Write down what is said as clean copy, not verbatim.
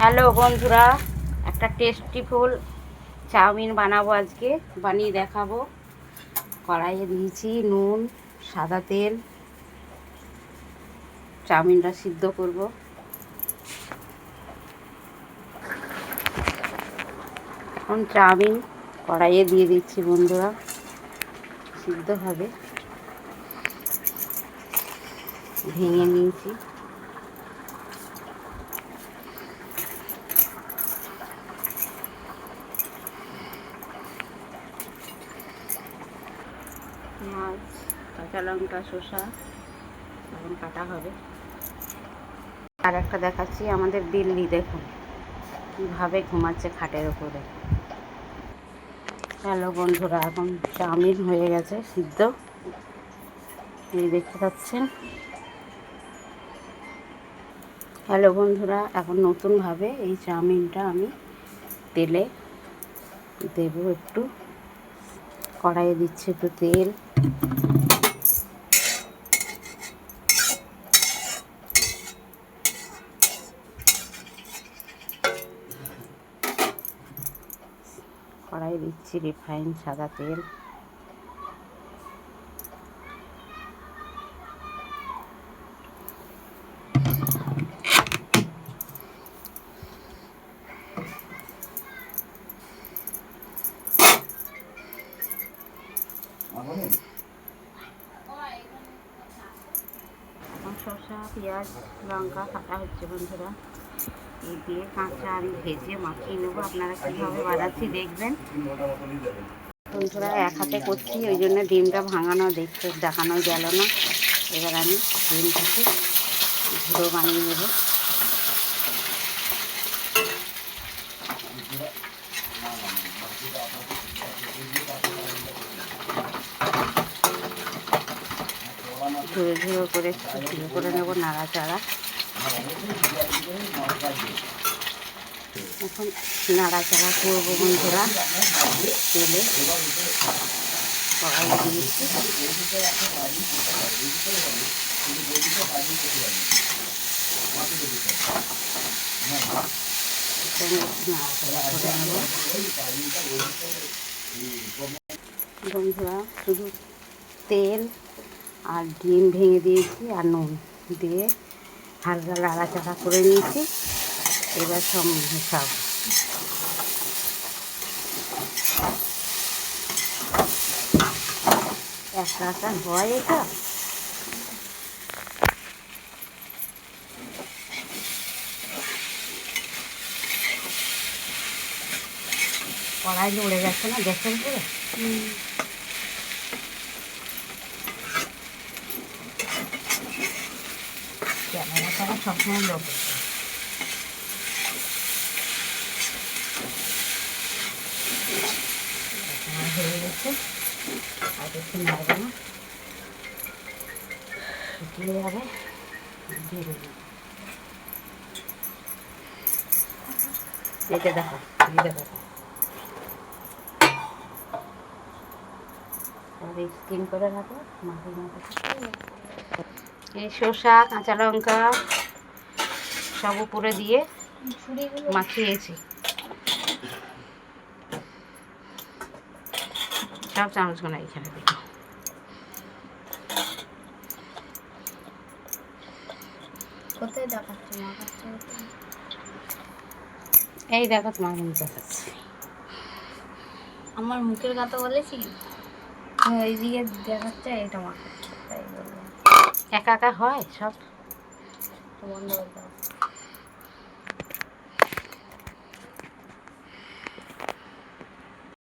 Hello বন্ধুরা, একটা tasteful chowmein বানাবো আজকে, বানিয়ে দেখাবো। কড়াইয়ে দিয়েছি নুন, সাদা তেল, চাউমিনটা সিদ্ধ করব। এখন চাউমিন কড়াইয়ে দিয়ে দিচ্ছি বন্ধুরা, সিদ্ধ হবে। ভেঙে নিয়েছি। পেঁয়াজ, কাঁচা লঙ্কা, শসা এখন কাটা হবে। আর একটা দেখাচ্ছি, আমাদের দিল্লি দেখুন কীভাবে ঘুমাচ্ছে খাটের ওপরে। হ্যালো বন্ধুরা, এখন চাউমিন হয়ে গেছে সিদ্ধ, এই দেখতে পাচ্ছেন। হ্যালো বন্ধুরা, এখন নতুনভাবে এই চাউমিনটা আমি তেলে দেব। একটু কড়াইয়ে দিচ্ছি একটু তেল, কড়াইয়ে দিচ্ছি রিফাইন সাদা তেল। শসা, পেঁয়াজ, লঙ্কা কাটা হচ্ছে বন্ধুরা। এই দিয়ে কাঁচা আমি ভেজে মাখিয়ে নেবো। আপনারা কীভাবে বানাচ্ছি দেখবেন বন্ধুরা। এক হাতে করছি, ওই জন্য ডিমটা ভাঙানো দেখানো গেল না। এবার আমি ডিমটাকে ঝুড়ো বানিয়ে নেব। ঝুড়ো ঝুড়ো করে ঝুড়ো করে নেব, নাড়াচাড়া। এখন নাড়াচাড়া করবো বন্ধুরা। তেলে কড়াই দিয়েছি, বন্ধুরা। শুধু তেল আর ডিম ভেঙে দিয়েছি আর নুন দিয়ে হালকা নাড়াচাড়া করে নিয়েছি। এবার সব মেশাবো। একা একা হয় এটা? কড়াই উড়ে যাচ্ছে না গ্যাসের উপরে? ক্যামেরাটা সবসময় লোক হয়ে গেছে। আর একটু নাড়বো না, শুকিয়ে যাবে। ধীরে ধীরে এটা দেখো, দেখো স্কিম করে রাখো। এই শসা, কাঁচা লঙ্কা সব উপরে দিয়ে মাখিয়েছি। সব চামচগুলো এইখানে দেখো। কোথায় দেখাচ্ছে? এই দেখো, তোমার মুখ দেখাচ্ছে। আমার মুখের কথা বলেছি, এইদিকে দেখাচ্ছে এটা মাখাচ্ছে, তাই বললাম। একা একা হয় সব। বন্ধ করে দাও।